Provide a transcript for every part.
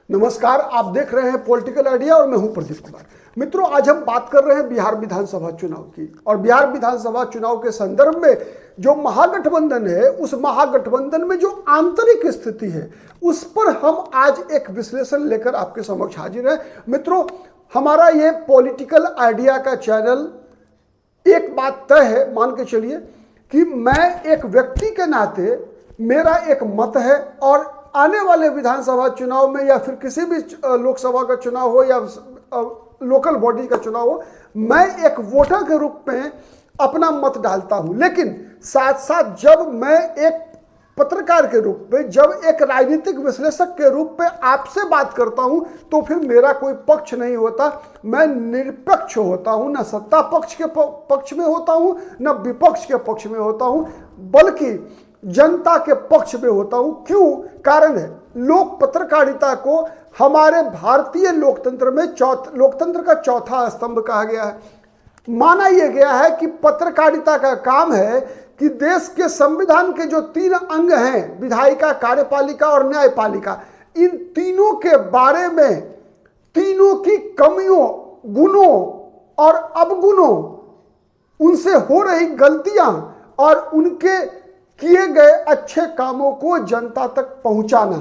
नमस्कार, आप देख रहे हैं पॉलिटिकल आइडिया और मैं हूं प्रदीप कुमार। मित्रों, आज हम बात कर रहे हैं बिहार विधानसभा चुनाव की और बिहार विधानसभा चुनाव के संदर्भ में जो महागठबंधन है, उस महागठबंधन में जो आंतरिक स्थिति है, उस पर हम आज एक विश्लेषण लेकर आपके समक्ष हाजिर हैं। मित्रों, हमारा ये पॉलिटिकल आइडिया का चैनल, एक बात तय है, मान के चलिए कि मैं एक व्यक्ति के नाते मेरा एक मत है और आने वाले विधानसभा चुनाव में या फिर किसी भी लोकसभा का चुनाव हो या लोकल बॉडी का चुनाव हो, मैं एक वोटर के रूप में अपना मत डालता हूं। लेकिन साथ साथ जब मैं एक पत्रकार के रूप में, जब एक राजनीतिक विश्लेषक के रूप में आपसे बात करता हूं, तो फिर मेरा कोई पक्ष नहीं होता। मैं निरपेक्ष होता हूं, न सत्ता पक्ष के पक्ष में होता हूं, न विपक्ष के पक्ष में होता हूं, बल्कि जनता के पक्ष में होता हूं। क्यों? कारण है, लोक पत्रकारिता को हमारे भारतीय लोकतंत्र में लोकतंत्र का चौथा स्तंभ कहा गया है। माना यह गया है कि पत्रकारिता का काम है कि देश के संविधान के जो 3 अंग हैं, विधायिका, कार्यपालिका और न्यायपालिका, इन तीनों के बारे में, तीनों की कमियों, गुणों और अवगुणों, उनसे हो रही गलतियां और उनके किए गए अच्छे कामों को जनता तक पहुंचाना,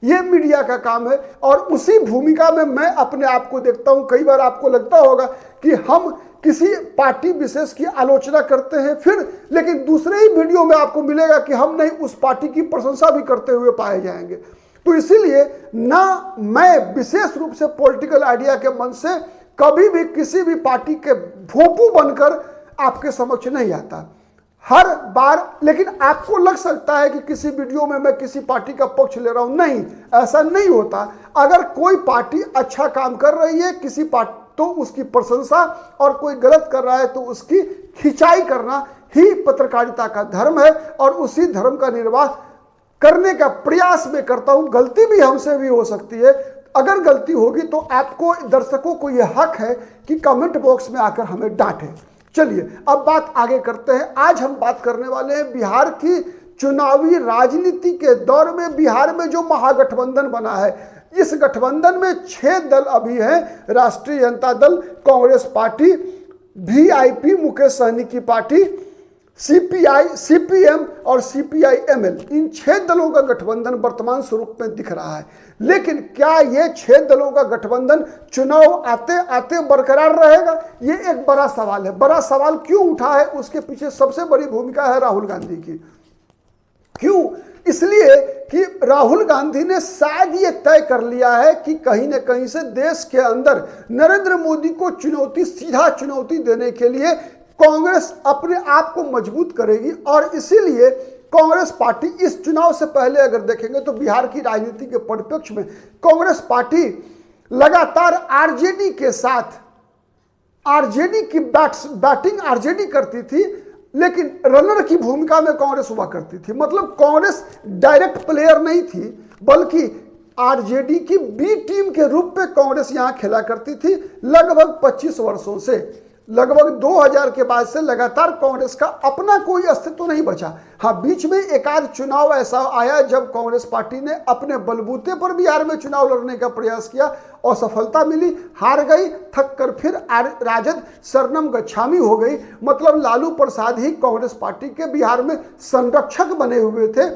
यह मीडिया का काम है। और उसी भूमिका में मैं अपने आप को देखता हूं। कई बार आपको लगता होगा कि हम किसी पार्टी विशेष की आलोचना करते हैं, फिर लेकिन दूसरे ही वीडियो में आपको मिलेगा कि हम नहीं, उस पार्टी की प्रशंसा भी करते हुए पाए जाएंगे। तो इसीलिए ना मैं विशेष रूप से पॉलिटिकल आइडिया के मन से कभी भी किसी भी पार्टी के भोंपू बनकर आपके समक्ष नहीं आता हर बार। लेकिन आपको लग सकता है कि किसी वीडियो में मैं किसी पार्टी का पक्ष ले रहा हूं। नहीं, ऐसा नहीं होता। अगर कोई पार्टी अच्छा काम कर रही है किसी पार्टी, तो उसकी प्रशंसा, और कोई गलत कर रहा है तो उसकी खिंचाई करना ही पत्रकारिता का धर्म है और उसी धर्म का निर्वाह करने का प्रयास मैं करता हूं। गलती भी हमसे भी हो सकती है। अगर गलती होगी तो आपको, दर्शकों को यह हक है कि कमेंट बॉक्स में आकर हमें डांटें। चलिए अब बात आगे करते हैं। आज हम बात करने वाले हैं बिहार की चुनावी राजनीति के दौर में बिहार में जो महागठबंधन बना है। इस गठबंधन में 6 दल अभी हैं। राष्ट्रीय जनता दल, कांग्रेस पार्टी, वीआईपी मुकेश सहनी की पार्टी, सीपीआई, सीपीएम और सीपीआई-एमएल, इन 6 दलों का गठबंधन वर्तमान स्वरूप में दिख रहा है। लेकिन क्या ये 6 दलों का गठबंधन चुनाव आते आते बरकरार रहेगा? ये एक बड़ा सवाल है। बड़ा सवाल क्यों उठा है? उसके पीछे सबसे बड़ी भूमिका है राहुल गांधी की। क्यों? इसलिए कि राहुल गांधी ने शायद ये तय कर लिया है कि कहीं न कहीं से देश के अंदर नरेंद्र मोदी को चुनौती, सीधा चुनौती देने के लिए कांग्रेस अपने आप को मजबूत करेगी। और इसीलिए कांग्रेस पार्टी इस चुनाव से पहले अगर देखेंगे तो बिहार की राजनीति के परिप्रेक्ष्य में कांग्रेस पार्टी लगातार आरजेडी के साथ, आरजेडी की बैटिंग आरजेडी करती थी, लेकिन रनर की भूमिका में कांग्रेस हुआ करती थी। मतलब कांग्रेस डायरेक्ट प्लेयर नहीं थी, बल्कि आरजेडी की बी टीम के रूप में कांग्रेस यहां खेला करती थी। लगभग 25 वर्षों से, लगभग 2000 के बाद से लगातार कांग्रेस का अपना कोई अस्तित्व नहीं बचा। हाँ, बीच में एक आध चुनाव ऐसा आया जब कांग्रेस पार्टी ने अपने बलबूते पर बिहार में चुनाव लड़ने का प्रयास किया और सफलता मिली, हार गई, थक कर फिर राजद शरणम गच्छामी हो गई। मतलब लालू प्रसाद ही कांग्रेस पार्टी के बिहार में संरक्षक बने हुए थे।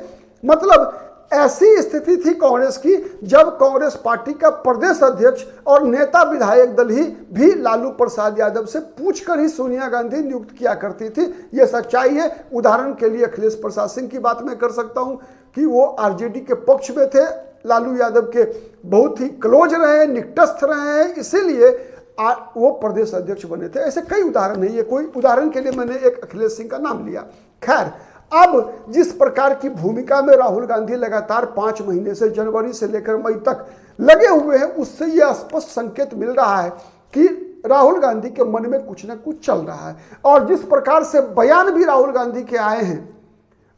मतलब ऐसी स्थिति थी कांग्रेस की जब कांग्रेस पार्टी का प्रदेश अध्यक्ष और नेता विधायक दल ही भी लालू प्रसाद यादव से पूछकर ही सोनिया गांधी नियुक्त किया करती थी। यह सच्चाई है। उदाहरण के लिए अखिलेश प्रसाद सिंह की बात मैं कर सकता हूं कि वो आरजेडी के पक्ष में थे, लालू यादव के बहुत ही क्लोज रहे, निकटस्थ रहे हैं, इसीलिए वो प्रदेश अध्यक्ष बने थे। ऐसे कई उदाहरण है। ये कोई उदाहरण के लिए मैंने एक अखिलेश सिंह का नाम लिया। खैर, अब जिस प्रकार की भूमिका में राहुल गांधी लगातार 5 महीने से, जनवरी से लेकर मई तक लगे हुए हैं, उससे यह स्पष्ट संकेत मिल रहा है कि राहुल गांधी के मन में कुछ न कुछ चल रहा है। और जिस प्रकार से बयान भी राहुल गांधी के आए हैं,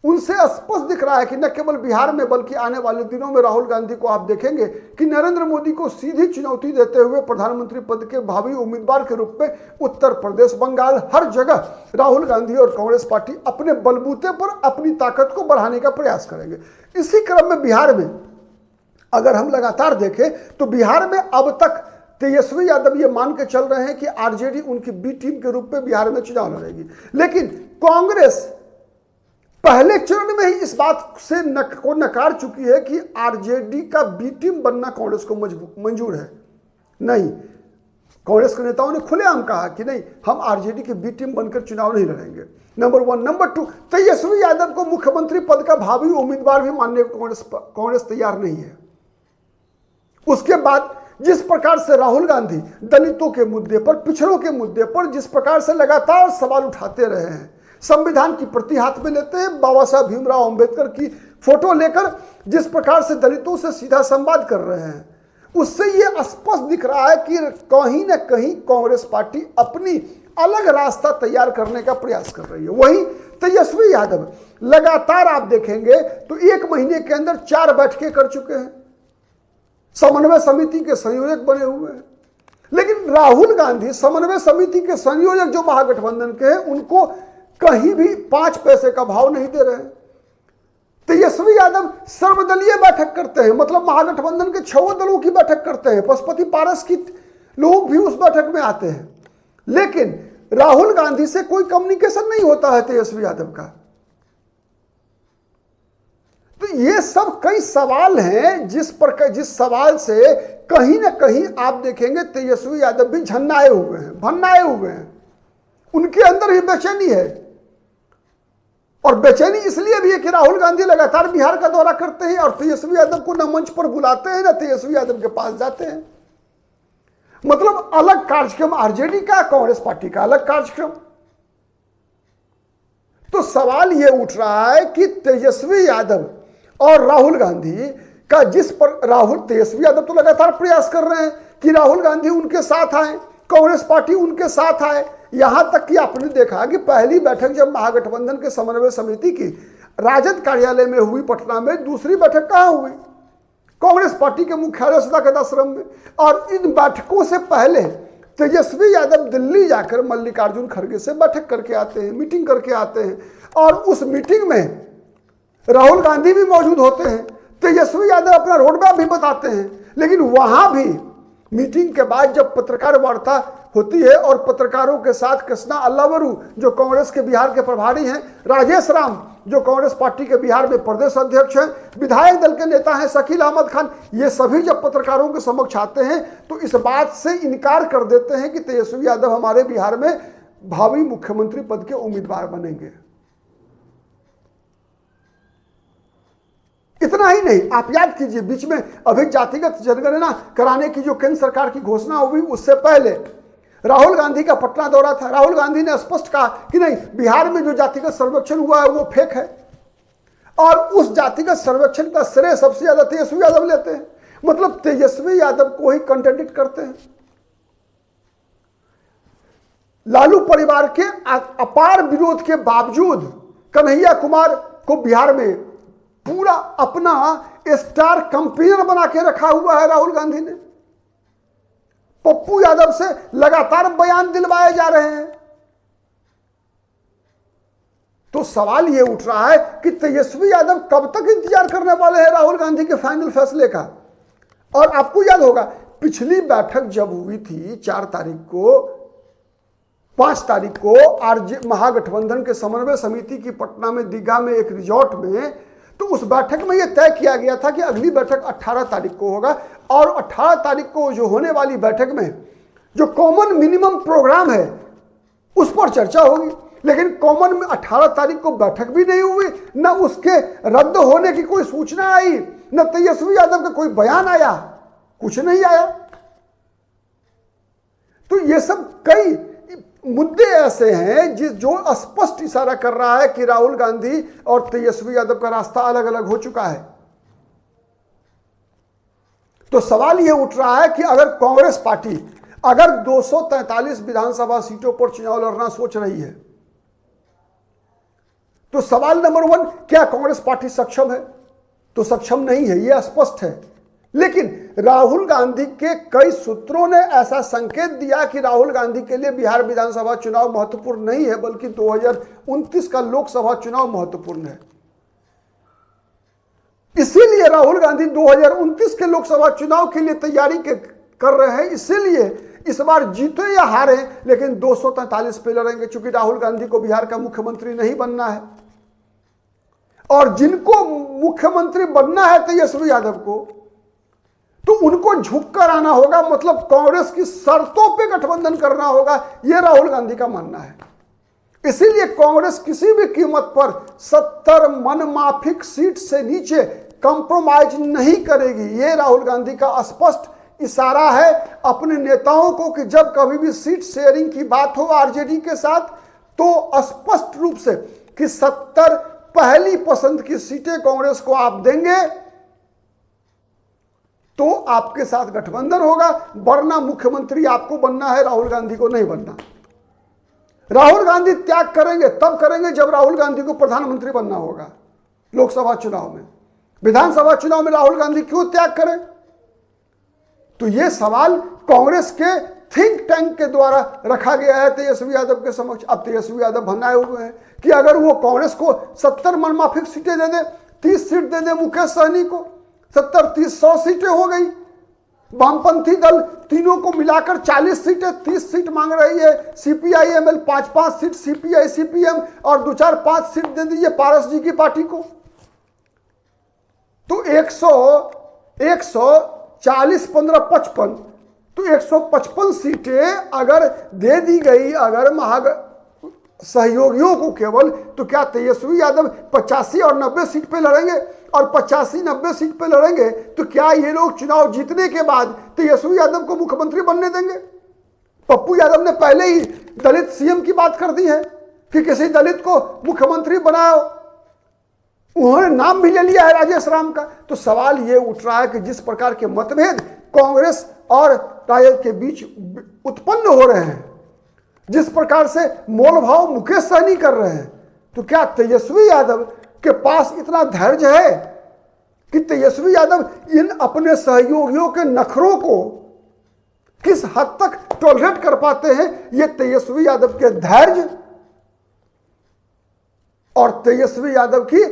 उनसे स्पष्ट दिख रहा है कि न केवल बिहार में बल्कि आने वाले दिनों में राहुल गांधी को आप देखेंगे कि नरेंद्र मोदी को सीधी चुनौती देते हुए प्रधानमंत्री पद के भावी उम्मीदवार के रूप में उत्तर प्रदेश, बंगाल, हर जगह राहुल गांधी और कांग्रेस पार्टी अपने बलबूते पर अपनी ताकत को बढ़ाने का प्रयास करेंगे। इसी क्रम में बिहार में अगर हम लगातार देखें तो बिहार में अब तक तेजस्वी यादव ये मान के चल रहे हैं कि आरजेडी उनकी बी टीम के रूप में बिहार में चुनाव लड़ेगी, लेकिन कांग्रेस पहले चरण में ही इस बात से को नकार चुकी है कि आरजेडी का बी टीम बनना कांग्रेस को मंजूर है। नहीं, कांग्रेस के नेताओं ने खुलेआम कहा कि नहीं, हम आरजेडी के बी टीम बनकर चुनाव नहीं लड़ेंगे। नंबर 1। नंबर 2, तेजस्वी यादव को मुख्यमंत्री पद का भावी उम्मीदवार भी मानने को कांग्रेस तैयार नहीं है। उसके बाद जिस प्रकार से राहुल गांधी दलितों के मुद्दे पर, पिछड़ों के मुद्दे पर जिस प्रकार से लगातार सवाल उठाते रहे हैं, संविधान की प्रति हाथ में लेते हैं, बाबा साहब भीमराव अंबेडकर की फोटो लेकर जिस प्रकार से दलितों से सीधा संवाद कर रहे हैं, उससे यह स्पष्ट दिख रहा है कि कहीं ना कहीं कांग्रेस पार्टी अपनी अलग रास्ता तैयार करने का प्रयास कर रही है। वहीं तेजस्वी यादव लगातार आप देखेंगे तो 1 महीने के अंदर 4 बैठकें कर चुके हैं, समन्वय समिति के संयोजक बने हुए हैं। लेकिन राहुल गांधी समन्वय समिति के संयोजक जो महागठबंधन के हैं, उनको कहीं भी 5 पैसे का भाव नहीं दे रहे हैं। तेजस्वी यादव सर्वदलीय बैठक करते हैं, मतलब महागठबंधन के 6 दलों की बैठक करते हैं, पशुपति पारस की लोग भी उस बैठक में आते हैं, लेकिन राहुल गांधी से कोई कम्युनिकेशन नहीं होता है तेजस्वी यादव का। तो ये सब कई सवाल हैं जिस सवाल से कहीं ना कहीं आप देखेंगे तेजस्वी यादव भी भन्नाए हुए हैं। उनके अंदर ही बेचैनी है, और बेचैनी इसलिए भी है कि राहुल गांधी लगातार बिहार का दौरा करते हैं और तेजस्वी यादव को न मंच पर बुलाते हैं, न तेजस्वी यादव के पास जाते हैं। मतलब अलग कार्यक्रम आरजेडी का, कांग्रेस पार्टी का अलग कार्यक्रम। तो सवाल यह उठ रहा है कि तेजस्वी यादव और राहुल गांधी का तेजस्वी यादव तो लगातार प्रयास कर रहे हैं कि राहुल गांधी उनके साथ आए, कांग्रेस पार्टी उनके साथ आए। यहां तक कि आपने देखा कि पहली बैठक जब महागठबंधन के समन्वय समिति की राजद कार्यालय में हुई पटना में, दूसरी बैठक कहां हुई? कांग्रेस पार्टी के मुख्यालय सदाकत आश्रम में। और इन बैठकों से पहले तेजस्वी यादव दिल्ली जाकर मल्लिकार्जुन खड़गे से बैठक करके आते हैं, मीटिंग करके आते हैं, और उस मीटिंग में राहुल गांधी भी मौजूद होते हैं, तेजस्वी यादव अपना रोड मैप भी बताते हैं। लेकिन वहां भी मीटिंग के बाद जब पत्रकार वार्ता होती है और पत्रकारों के साथ कृष्णा अल्लावरू जो कांग्रेस के बिहार के प्रभारी हैं, राजेश राम जो कांग्रेस पार्टी के बिहार में प्रदेश अध्यक्ष हैं, विधायक दल के नेता हैं शकील अहमद खान, ये सभी जब पत्रकारों के समक्ष आते हैं तो इस बात से इनकार कर देते हैं कि तेजस्वी यादव हमारे बिहार में भावी मुख्यमंत्री पद के उम्मीदवार बनेंगे। इतना ही नहीं, आप याद कीजिए बीच में अभी जातिगत जनगणना कराने की जो केंद्र सरकार की घोषणा हुई, उससे पहले राहुल गांधी का पटना दौरा था। राहुल गांधी ने स्पष्ट कहा कि नहीं, बिहार में जो जातिगत सर्वेक्षण हुआ है वो फेक है, और उस जातिगत सर्वेक्षण का श्रेय सबसे ज्यादा तेजस्वी यादव लेते हैं। मतलब तेजस्वी यादव को ही कंट्राडिक्ट करते हैं। लालू परिवार के अपार विरोध के बावजूद कन्हैया कुमार को बिहार में पूरा अपना स्टार कैंपेनर बना के रखा हुआ है राहुल गांधी ने। पप्पू यादव से लगातार बयान दिलवाए जा रहे हैं। तो सवाल यह उठ रहा है कि तेजस्वी यादव कब तक इंतजार करने वाले हैं राहुल गांधी के फाइनल फैसले का। और आपको याद होगा पिछली बैठक जब हुई थी 5 तारीख को महागठबंधन के समन्वय समिति की पटना में दीघा में एक रिजॉर्ट में, तो उस बैठक में यह तय किया गया था कि अगली बैठक 18 तारीख को होगा, और 18 तारीख को जो होने वाली बैठक में जो कॉमन मिनिमम प्रोग्राम है उस पर चर्चा होगी। लेकिन कॉमन में 18 तारीख को बैठक भी नहीं हुई, न उसके रद्द होने की कोई सूचना आई, न तेजस्वी यादव का कोई बयान आया, कुछ नहीं आया। तो ये सब कई मुद्दे ऐसे हैं जो स्पष्ट इशारा कर रहा है कि राहुल गांधी और तेजस्वी यादव का रास्ता अलग अलग हो चुका है। तो सवाल यह उठ रहा है कि अगर कांग्रेस पार्टी 243 विधानसभा सीटों पर चुनाव लड़ना सोच रही है, तो सवाल नंबर 1, क्या कांग्रेस पार्टी सक्षम है? तो सक्षम नहीं है, यह स्पष्ट है। लेकिन राहुल गांधी के कई सूत्रों ने ऐसा संकेत दिया कि राहुल गांधी के लिए बिहार विधानसभा चुनाव महत्वपूर्ण नहीं है, बल्कि 2029 का लोकसभा चुनाव महत्वपूर्ण है। इसीलिए राहुल गांधी 2029 के लोकसभा चुनाव के लिए तैयारी कर रहे हैं। इसीलिए इस बार जीते या हारे लेकिन 243 पे लड़ेंगे, क्योंकि राहुल गांधी को बिहार का मुख्यमंत्री नहीं बनना है। और जिनको मुख्यमंत्री बनना है तेजस्वी यादव को, तो उनको झुककर आना होगा, मतलब कांग्रेस की शर्तों पे गठबंधन करना होगा, यह राहुल गांधी का मानना है। इसीलिए कांग्रेस किसी भी कीमत पर 70 मनमाफिक सीट से नीचे कंप्रोमाइज नहीं करेगी। यह राहुल गांधी का स्पष्ट इशारा है अपने नेताओं को कि जब कभी भी सीट शेयरिंग की बात हो आरजेडी के साथ, तो स्पष्ट रूप से कि 70 पहली पसंद की सीटें कांग्रेस को आप देंगे तो आपके साथ गठबंधन होगा, वरना मुख्यमंत्री आपको बनना है, राहुल गांधी को नहीं बनना। राहुल गांधी त्याग करेंगे तब करेंगे जब राहुल गांधी को प्रधानमंत्री बनना होगा। लोकसभा चुनाव में, विधानसभा चुनाव में राहुल गांधी क्यों त्याग करें? तो यह सवाल कांग्रेस के थिंक टैंक के द्वारा रखा गया है तेजस्वी यादव के समक्ष। अब तेजस्वी यादव बनाए हुए हैं कि अगर वो कांग्रेस को 70 मनमाफिक सीटें दे दे, 30 सीट दे दे मुकेश सहनी को, 70-30 100 सीटें हो गई। वामपंथी दल तीनों को मिलाकर 40 सीटें, 30 सीट मांग रही है। सीपीआई-एमएल 5-5 सीट, सीपीआई-सीपीएम और 2-4-5 सीट दे दीजिए पारस जी की पार्टी को। तो 140 15 55, तो 155 सीटें अगर दे दी गई अगर सहयोगियों को केवल, तो क्या तेजस्वी यादव 85 और 90 सीट पे लड़ेंगे? और 85-90 सीट पे लड़ेंगे तो क्या ये लोग चुनाव जीतने के बाद तेजस्वी यादव को मुख्यमंत्री बनने देंगे? पप्पू यादव ने पहले ही दलित सीएम की बात कर दी है कि किसी दलित को मुख्यमंत्री बनाओ, उन्होंने नाम भी ले लिया है राजेश राम का। तो सवाल ये उठ रहा है कि जिस प्रकार के मतभेद कांग्रेस और राजद के बीच उत्पन्न हो रहे हैं, जिस प्रकार से मोल भाव मुकेश सहनी कर रहे हैं, तो क्या तेजस्वी यादव के पास इतना धैर्य है कि तेजस्वी यादव इन अपने सहयोगियों के नखरों को किस हद तक टॉलरेट कर पाते हैं? ये तेजस्वी यादव के धैर्य और तेजस्वी यादव की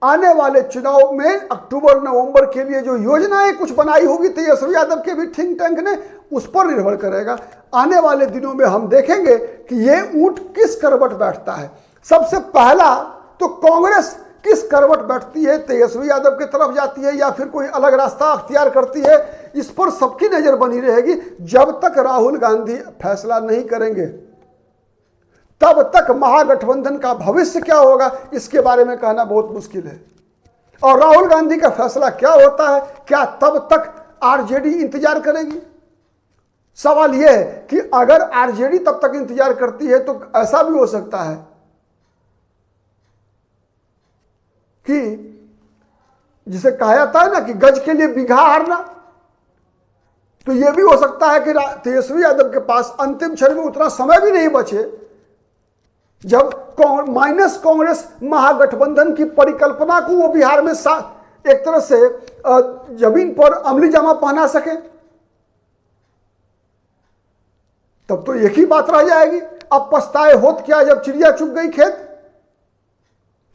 आने वाले चुनाव में अक्टूबर नवंबर के लिए जो योजनाएं कुछ बनाई होगी तेजस्वी यादव के भी थिंक टैंक ने, उस पर निर्भर करेगा। आने वाले दिनों में हम देखेंगे कि ये ऊंट किस करवट बैठता है। सबसे पहला तो कांग्रेस किस करवट बैठती है, तेजस्वी यादव की तरफ जाती है या फिर कोई अलग रास्ता अख्तियार करती है, इस पर सबकी नजर बनी रहेगी। जब तक राहुल गांधी फैसला नहीं करेंगे तब तक महागठबंधन का भविष्य क्या होगा इसके बारे में कहना बहुत मुश्किल है। और राहुल गांधी का फैसला क्या होता है, क्या तब तक आरजेडी इंतजार करेगी? सवाल यह है कि अगर आरजेडी तब तक इंतजार करती है तो ऐसा भी हो सकता है कि जिसे कहा जाता है ना कि गज के लिए बीघा हारना, तो यह भी हो सकता है कि तेजस्वी यादव के पास अंतिम क्षण में उतना समय भी नहीं बचे जब माइनस कांग्रेस महागठबंधन की परिकल्पना को वो बिहार में एक तरह से जमीन पर अमली जामा पहना सके। तब तो एक ही बात रह जाएगी, अब पछताए होत क्या जब चिड़िया चुग गई खेत।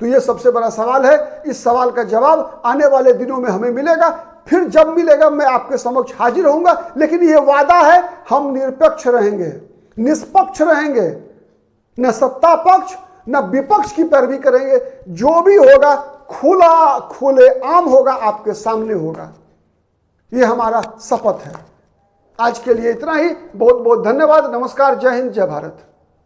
तो यह सबसे बड़ा सवाल है। इस सवाल का जवाब आने वाले दिनों में हमें मिलेगा। फिर जब मिलेगा मैं आपके समक्ष हाजिर होऊंगा, लेकिन यह वादा है हम निरपेक्ष रहेंगे, निष्पक्ष रहेंगे, न सत्ता पक्ष न विपक्ष की पैरवी करेंगे। जो भी होगा खुला खुले आम होगा, आपके सामने होगा। यह हमारा शपथ है। आज के लिए इतना ही। बहुत बहुत धन्यवाद। नमस्कार। जय हिंद, जय भारत।